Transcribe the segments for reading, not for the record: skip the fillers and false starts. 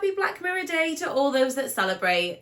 Happy Black Mirror Day to all those that celebrate.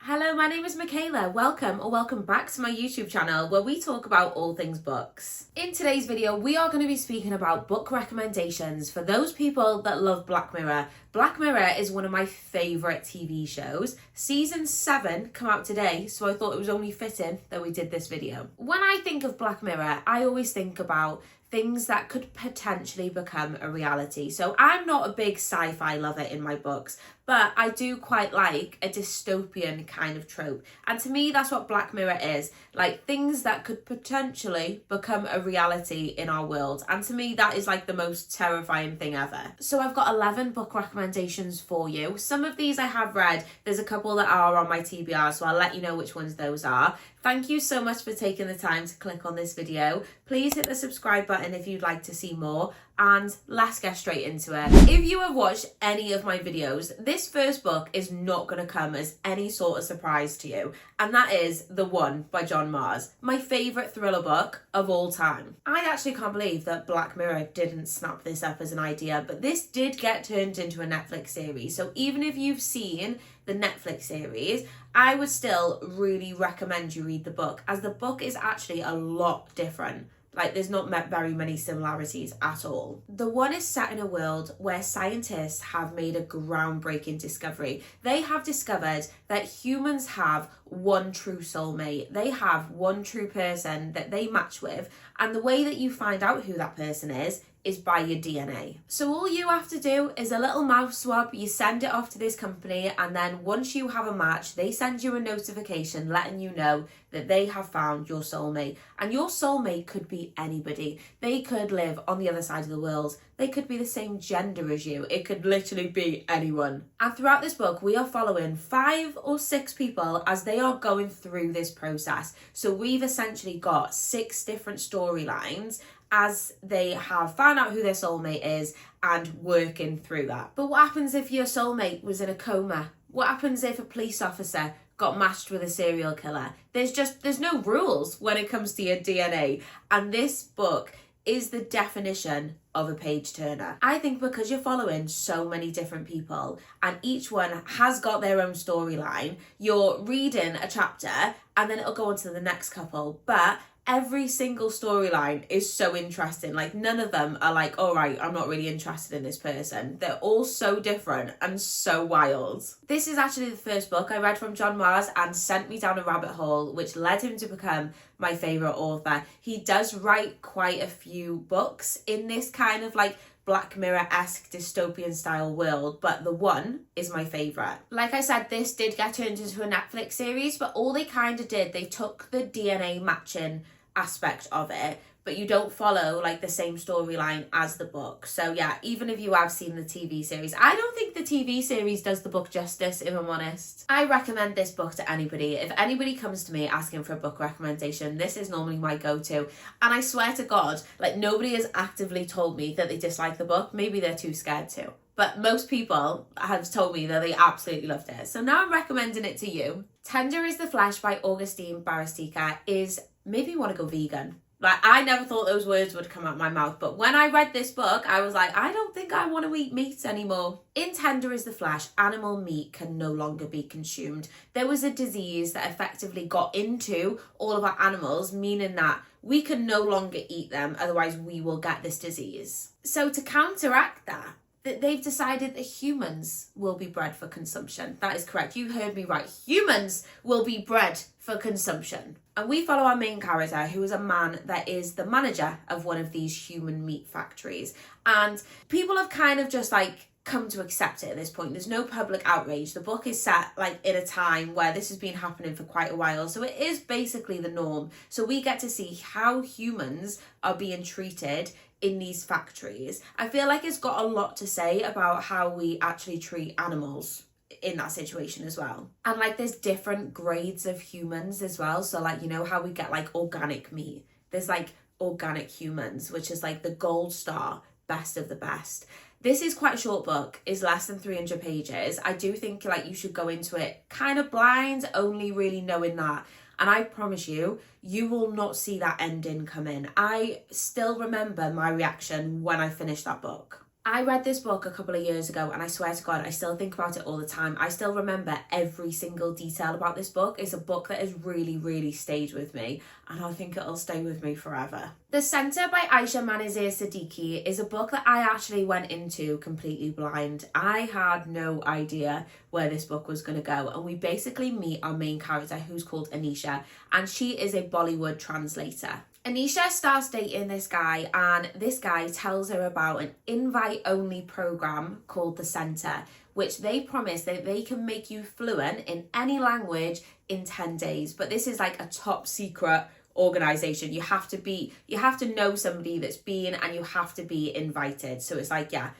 Hello, my name is Michaela. Welcome back to my YouTube channel where we talk about all things books. In today's video, we are going to be speaking about book recommendations for those people that love Black Mirror. Black Mirror is one of my favourite TV shows. Season 7 come out today, so I thought it was only fitting that we did this video. When I think of Black Mirror, I always think about things that could potentially become a reality. So I'm not a big sci-fi lover in my books, but I do quite like a dystopian kind of trope. And to me, that's what Black Mirror is. Like things that could potentially become a reality in our world. And to me, that is like the most terrifying thing ever. So I've got 11 book recommendations for you. Some of these I have read. There's a couple that are on my TBR, so I'll let you know which ones those are. Thank you so much for taking the time to click on this video. Please hit the subscribe button if you'd like to see more, and let's get straight into it. If you have watched any of my videos, this first book is not going to come as any sort of surprise to you, and that is The One by John Marrs, my favourite thriller book of all time. I actually can't believe that Black Mirror didn't snap this up as an idea, but this did get turned into a Netflix series, so even if you've seen the Netflix series, I would still really recommend you read the book, as the book is actually a lot different. Like, there's not very many similarities at all. The One is set in a world where scientists have made a groundbreaking discovery. They have discovered that humans have one true soulmate. They have one true person that they match with, and the way that you find out who that person is by your DNA. So all you have to do is a little mouth swab, you send it off to this company, and then once you have a match, they send you a notification letting you know that they have found your soulmate. And your soulmate could be anybody. They could live on the other side of the world. They could be the same gender as you. It could literally be anyone. And throughout this book, we are following 5 or 6 people as they are going through this process. So we've essentially got 6 different storylines as they have found out who their soulmate is and working through that. But what happens if your soulmate was in a coma? What happens if a police officer got matched with a serial killer? There's no rules when it comes to your DNA. And this book is the definition of a page turner. I think because you're following so many different people and each one has got their own storyline, you're reading a chapter and then it'll go on to the next couple. But every single storyline is so interesting. Like, none of them are like, all right, I'm not really interested in this person. They're all so different and so wild. This is actually the first book I read from John Marrs and sent me down a rabbit hole, which led him to become my favourite author. He does write quite a few books in this kind of like Black Mirror-esque dystopian style world, but The One is my favourite. Like I said, this did get turned into a Netflix series, but all they kind of did, they took the DNA matching aspect of it, but you don't follow like the same storyline as the book. So yeah, even if you have seen the TV series, I don't think the TV series does the book justice, if I'm honest. I recommend this book to anybody. If anybody comes to me asking for a book recommendation, this is normally my go-to. And I swear to God, like, nobody has actively told me that they dislike the book. Maybe they're too scared to. But most people have told me that they absolutely loved it. So now I'm recommending it to you. Tender is the Flesh by Agustina Bazterrica is made me want to go vegan. Like, I never thought those words would come out my mouth, but when I read this book, I was like, I don't think I want to eat meat anymore. In Tender is the Flesh, animal meat can no longer be consumed. There was a disease that effectively got into all of our animals, meaning that we can no longer eat them, otherwise we will get this disease. So to counteract that, they've decided that humans will be bred for consumption. That is correct. You heard me right. Humans will be bred for consumption. And we follow our main character, who is a man that is the manager of one of these human meat factories. And people have kind of just like come to accept it at this point. There's no public outrage. The book is set like in a time where this has been happening for quite a while. So it is basically the norm. So we get to see how humans are being treated in these factories. I feel like it's got a lot to say about how we actually treat animals in that situation as well. And like, there's different grades of humans as well. So like, you know how we get like organic meat, there's like organic humans, which is like the gold star, best of the best. This is quite a short book, is less than 300 pages. I do think like you should go into it kind of blind, only really knowing that. And I promise you, you will not see that ending come in. I still remember my reaction when I finished that book. I read this book a couple of years ago and I swear to God, I still think about it all the time. I still remember every single detail about this book. It's a book that has really, really stayed with me and I think it'll stay with me forever. The Centre by Ayesha Manazir Siddiqi is a book that I actually went into completely blind. I had no idea where this book was going to go, and we basically meet our main character, who's called Ayesha, and she is a Bollywood translator. Ayesha starts dating this guy, and this guy tells her about an invite-only program called The Centre, which they promise that they can make you fluent in any language in 10 days. But this is like a top secret organization. You have to know somebody that's been, and you have to be invited. So it's like, yeah,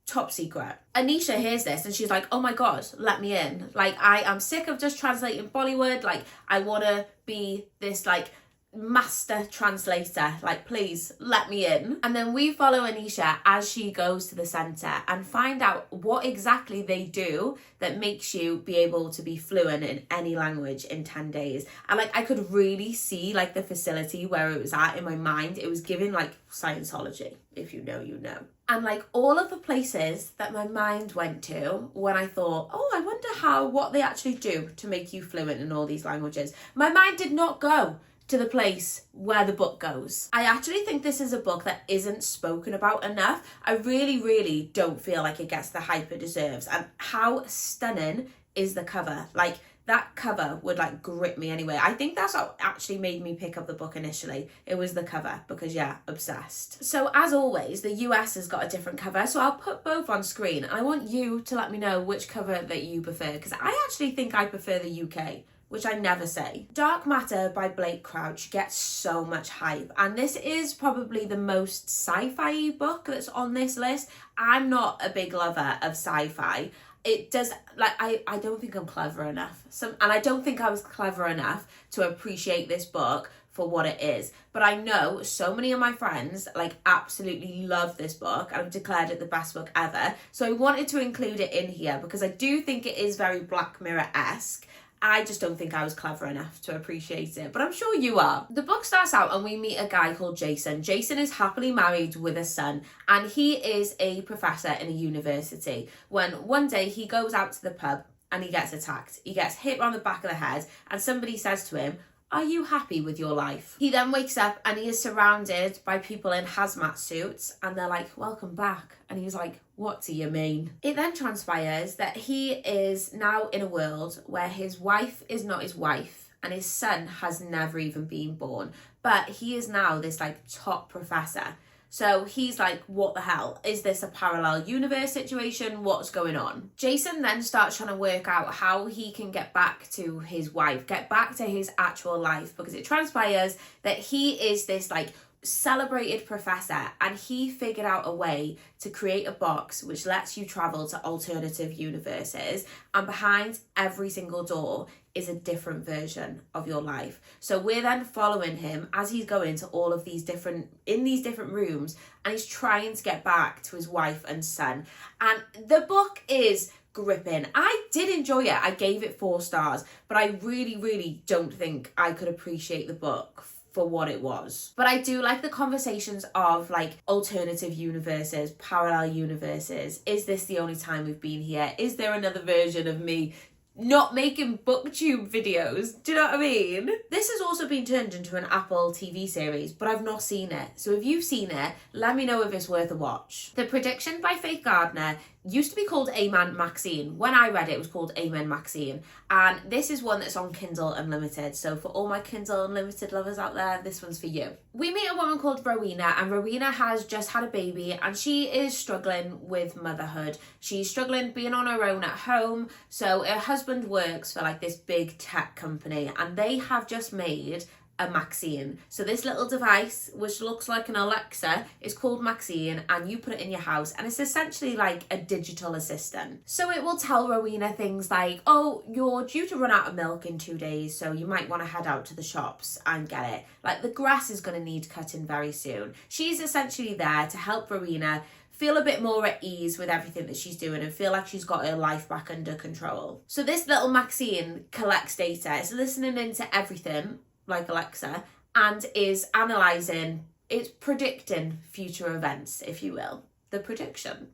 top secret. Ayesha hears this and she's like, oh my God, let me in. Like, I am sick of just translating Bollywood. Like, I want to be this like master translator, like please let me in. And then we follow Ayesha as she goes to the centre and find out what exactly they do that makes you be able to be fluent in any language in 10 days. And like, I could really see like the facility where it was at in my mind. It was giving like Scientology, if you know, you know. And like all of the places that my mind went to when I thought, oh, I wonder what they actually do to make you fluent in all these languages. My mind did not go to the place where the book goes. I actually think this is a book that isn't spoken about enough. I really, really don't feel like it gets the hype it deserves. And how stunning is the cover? Like, that cover would like grip me anyway. I think that's what actually made me pick up the book initially. It was the cover because yeah, obsessed. So as always, the US has got a different cover. So I'll put both on screen. I want you to let me know which cover that you prefer, because I actually think I prefer the UK, which I never say. Dark Matter by Blake Crouch gets so much hype, and this is probably the most sci-fi book that's on this list. I'm not a big lover of sci-fi. It does, like, I don't think I'm clever enough. And I don't think I was clever enough to appreciate this book for what it is. But I know so many of my friends like absolutely love this book and have declared it the best book ever. So I wanted to include it in here because I do think it is very Black Mirror-esque. I just don't think I was clever enough to appreciate it, but I'm sure you are. The book starts out and we meet a guy called Jason. Jason is happily married with a son, and he is a professor in a university. When one day he goes out to the pub and he gets attacked. He gets hit on the back of the head and somebody says to him, "Are you happy with your life?" He then wakes up and he is surrounded by people in hazmat suits and they're like, "Welcome back." And he's like, "What do you mean?" It then transpires that he is now in a world where his wife is not his wife and his son has never even been born. But he is now this like top professor. So he's like, what the hell? Is this a parallel universe situation? What's going on? Jason then starts trying to work out how he can get back to his wife, get back to his actual life, because it transpires that he is this like celebrated professor and he figured out a way to create a box which lets you travel to alternative universes, and behind every single door is a different version of your life. So we're then following him as he's going to all of these different rooms, and he's trying to get back to his wife and son. And the book is gripping. I did enjoy it. I gave it 4 stars, but I really, really don't think I could appreciate the book for what it was. But I do like the conversations of like alternative universes, parallel universes. Is this the only time we've been here? Is there another version of me not making booktube videos? Do you know what I mean? This has also been turned into an Apple TV series, but I've not seen it. So if you've seen it, let me know if it's worth a watch. The Prediction by Faith Gardner used to be called Amen Maxine. When I read it, it was called Amen Maxine. And this is one that's on Kindle Unlimited. So for all my Kindle Unlimited lovers out there, this one's for you. We meet a woman called Rowena, and Rowena has just had a baby and she is struggling with motherhood. She's struggling being on her own at home. So her husband works for like this big tech company, and they have just made a Maxine. So this little device, which looks like an Alexa, is called Maxine, and you put it in your house and it's essentially like a digital assistant. So it will tell Rowena things like, oh, you're due to run out of milk in 2 days, so you might want to head out to the shops and get it. Like the grass is going to need cutting very soon. She's essentially there to help Rowena feel a bit more at ease with everything that she's doing and feel like she's got her life back under control. So this little Maxine collects data, it's listening into everything like Alexa, and is analysing, it's predicting future events, if you will. the prediction.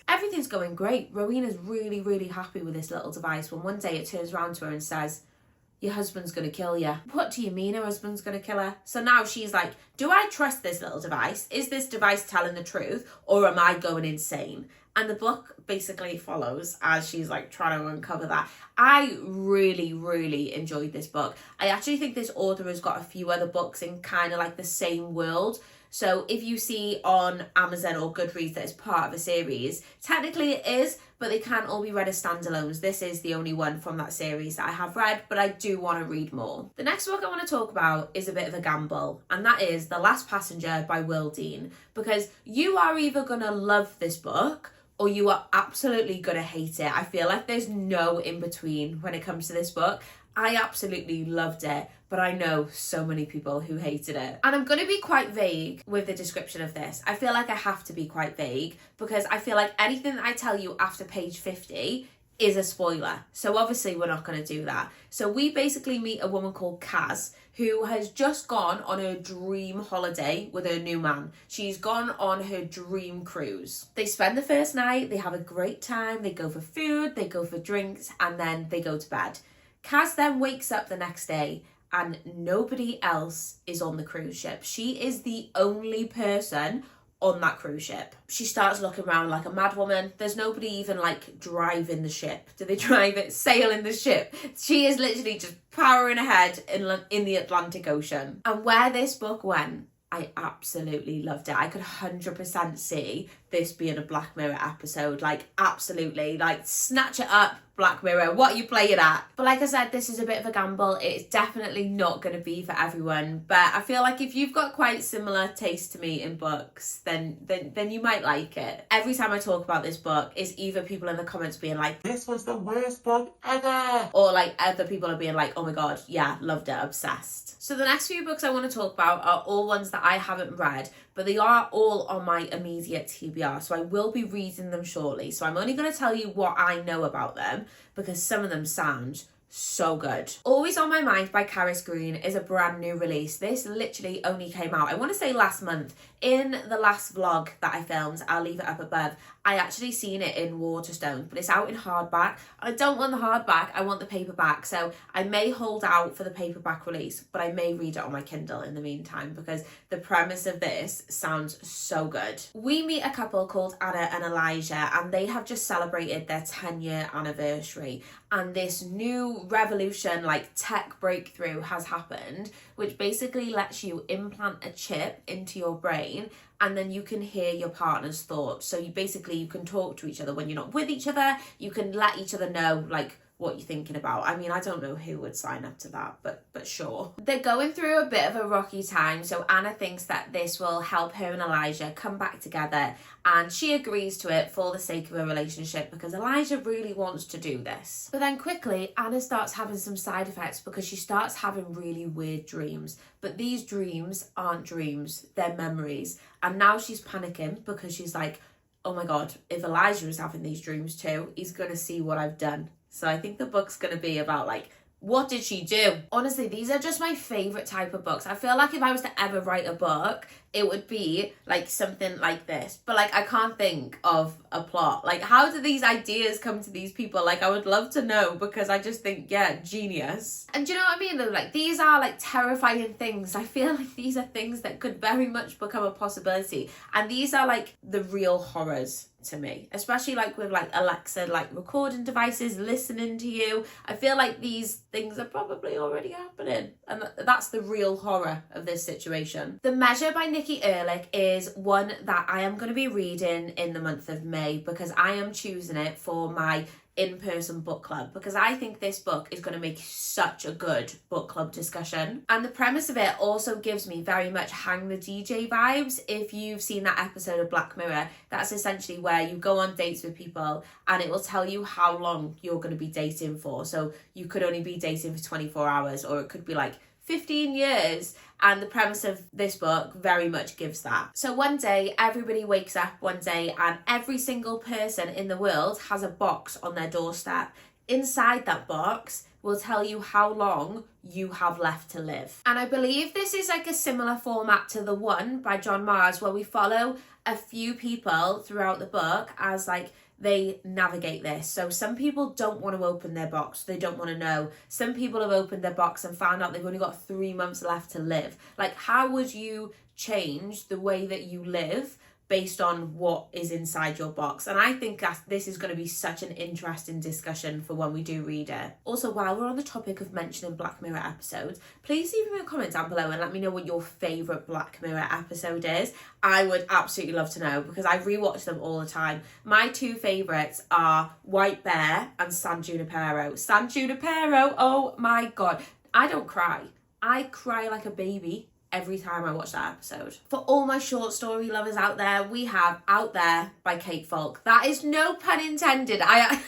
Everything's going great. Rowena's really, really happy with this little device when one day it turns around to her and says, your husband's going to kill you. What do you mean her husband's going to kill her? So now she's like, do I trust this little device? Is this device telling the truth, or am I going insane? And the book basically follows as she's like trying to uncover that. I really, really enjoyed this book. I actually think this author has got a few other books in kind of like the same world. So if you see on Amazon or Goodreads that it's part of a series, technically it is, but they can't all be read as standalones. This is the only one from that series that I have read, but I do want to read more. The next book I want to talk about is a bit of a gamble, and that is The Last Passenger by Will Dean, because you are either going to love this book or you are absolutely going to hate it. I feel like there's no in between when it comes to this book. I absolutely loved it, but I know so many people who hated it. And I'm going to be quite vague with the description of this. I feel like I have to be quite vague because I feel like anything that I tell you after page 50 is a spoiler. So obviously we're not going to do that. So we basically meet a woman called Kaz who has just gone on her dream holiday with her new man. She's gone on her dream cruise. They spend the first night, they have a great time, they go for food, they go for drinks, and then they go to bed. Kaz then wakes up the next day and nobody else is on the cruise ship. She is the only person on that cruise ship. She starts looking around like a madwoman. There's nobody even like driving the ship. Do they drive it, sailing the ship? She is literally just powering ahead in the Atlantic Ocean. And where this book went, I absolutely loved it. I could 100% see this being a Black Mirror episode. Like, absolutely. Like, snatch it up, Black Mirror. What are you playing at? But like I said, this is a bit of a gamble. It's definitely not going to be for everyone. But I feel like if you've got quite similar taste to me in books, then you might like it. Every time I talk about this book, it's either people in the comments being like, this was the worst book ever. Or like other people are being like, oh my God, yeah, loved it, obsessed. So the next few books I want to talk about are all ones that I haven't read, but they are all on my immediate TBR, so I will be reading them shortly. So I'm only going to tell you what I know about them, because some of them sound so good. Always on My Mind by Carys Green is a brand new release. This literally only came out, I want to say last month. In the last vlog that I filmed, I'll leave it up above, I actually seen it in Waterstones, but it's out in hardback. I don't want the hardback, I want the paperback. So I may hold out for the paperback release, but I may read it on my Kindle in the meantime because the premise of this sounds so good. We meet a couple called Anna and Elijah, and they have just celebrated their 10-year anniversary. And this new revolution, like tech breakthrough has happened, which basically lets you implant a chip into your brain and then you can hear your partner's thoughts. So you can talk to each other when you're not with each other. You can let each other know like what you're thinking about. I mean, I don't know who would sign up to that, but sure. They're going through a bit of a rocky time, so Anna thinks that this will help her and Elijah come back together, and she agrees to it for the sake of a relationship because Elijah really wants to do this. But then quickly, Anna starts having some side effects because she starts having really weird dreams. But these dreams aren't dreams, they're memories. And now she's panicking because she's like, oh my God, if Elijah is having these dreams too, he's going to see what I've done. So I think the book's going to be about like, what did she do? Honestly, these are just my favourite type of books. I feel like if I was to ever write a book, it would be like something like this. But like, I can't think of a plot. Like, how do these ideas come to these people? Like, I would love to know because I just think, yeah, genius. And do you know what I mean though? Like, these are like terrifying things. I feel like these are things that could very much become a possibility. And these are like the real horrors to me, especially like with like Alexa, like recording devices listening to you. I feel like these things are probably already happening, and that's the real horror of this situation. The Measure by Nikki Erlick is one that I am going to be reading in the month of May because I am choosing it for my in-person book club because I think this book is going to make such a good book club discussion. And the premise of it also gives me very much Hang the DJ vibes. If you've seen that episode of Black Mirror, that's essentially where you go on dates with people and it will tell you how long you're going to be dating for. So you could only be dating for 24 hours or it could be like 15 years. And the premise of this book very much gives that. So one day, everybody wakes up one day and every single person in the world has a box on their doorstep. inside that box will tell you how long you have left to live. And I believe this is like a similar format to The One by John Mars, where we follow a few people throughout the book as like they navigate this. So some people don't want to open their box, they don't want to know. Some people have opened their box and found out they've only got 3 months left to live. Like, how would you change the way that you live based on what is inside your box? And I think that this is going to be such an interesting discussion for when we do read it. Also, while we're on the topic of mentioning Black Mirror episodes, please leave me a comment down below and let me know what your favourite Black Mirror episode is. I would absolutely love to know, because I rewatch them all the time. My 2 favourites are White Bear and San Junipero. San Junipero, oh my god. I don't cry. I cry like a baby every time I watch that episode. For all my short story lovers out there, we have Out There by Kate Falk. That is no pun intended. I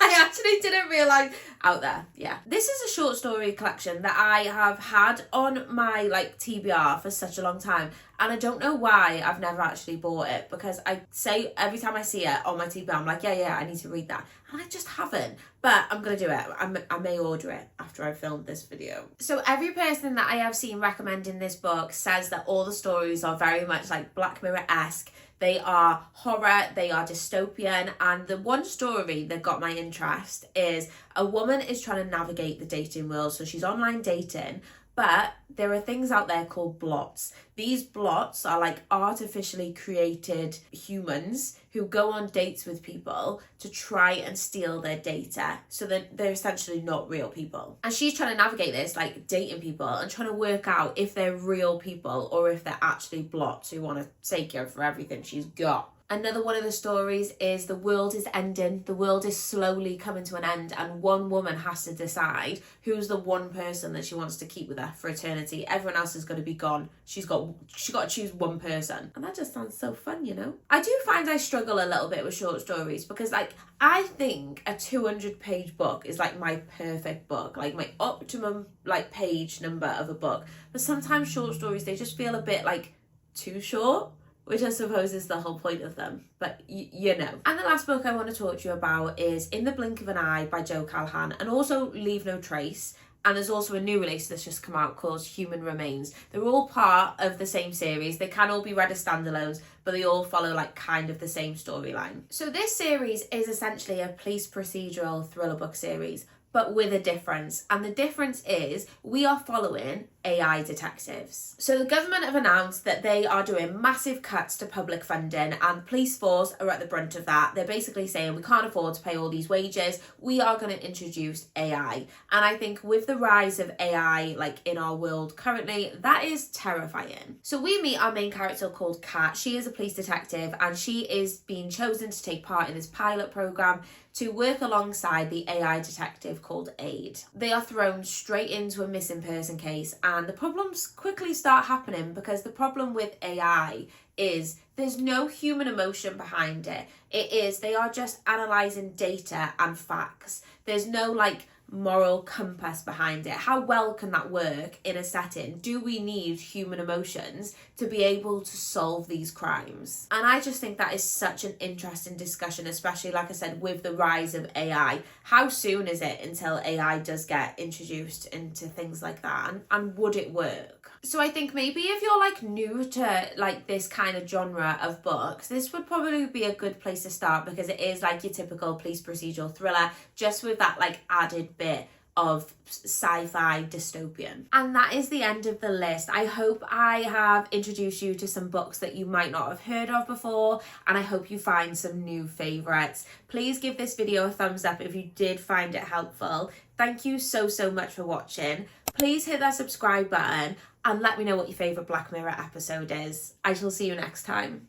actually didn't realise. Out There, yeah. This is a short story collection that I have had on my like TBR for such a long time, and I don't know why I've never actually bought it, because I say every time I see it on my TBR, I'm like, yeah, I need to read that, and I just haven't. But I'm gonna do it. I may order it after I filmed this video. So every person that I have seen recommending this book says that all the stories are very much like Black Mirror-esque. They are horror, they are dystopian, and the one story that got my interest is a woman is trying to navigate the dating world. So she's online dating, but there are things out there called blots. These blots are like artificially created humans who go on dates with people to try and steal their data, so that they're essentially not real people. And she's trying to navigate this, like dating people and trying to work out if they're real people or if they're actually blots who want to take her for everything she's got. Another one of the stories is the world is ending. The world is slowly coming to an end, and one woman has to decide who's the one person that she wants to keep with her for eternity. Everyone else is going to be gone. She got to choose one person. And that just sounds so fun, you know? I do find I struggle a little bit with short stories, because like I think a 200-page book is like my perfect book, like my optimum like page number of a book. But sometimes short stories, they just feel a bit like too short, which I suppose is the whole point of them, but you know. And the last book I want to talk to you about is In the Blink of an Eye by Joe Callaghan, and also Leave No Trace. And there's also a new release that's just come out called Human Remains. They're all part of the same series. They can all be read as standalones, but they all follow like kind of the same storyline. So this series is essentially a police procedural thriller book series, but with a difference. And the difference is we are following AI detectives. So the government have announced that they are doing massive cuts to public funding, and police force are at the brunt of that. They're basically saying we can't afford to pay all these wages. We are going to introduce AI. And I think with the rise of AI like in our world currently, that is terrifying. So we meet our main character called Kat. She is a police detective, and she is being chosen to take part in this pilot program to work alongside the AI detective called Aid. They are thrown straight into a missing person case, and the problems quickly start happening, because the problem with AI is there's no human emotion behind it. They are just analysing data and facts. There's no like moral compass behind it. How well can that work in a setting? Do we need human emotions to be able to solve these crimes? And I just think that is such an interesting discussion, especially like I said, with the rise of AI. How soon is it until AI does get introduced into things like that, and would it work? So I think maybe if you're like new to like this kind of genre of books, this would probably be a good place to start, because it is like your typical police procedural thriller, just with that like added bit of sci-fi dystopian. And that is the end of the list. I hope I have introduced you to some books that you might not have heard of before, and I hope you find some new favourites. Please give this video a thumbs up if you did find it helpful. Thank you so much for watching. Please hit that subscribe button and let me know what your favourite Black Mirror episode is. I shall see you next time.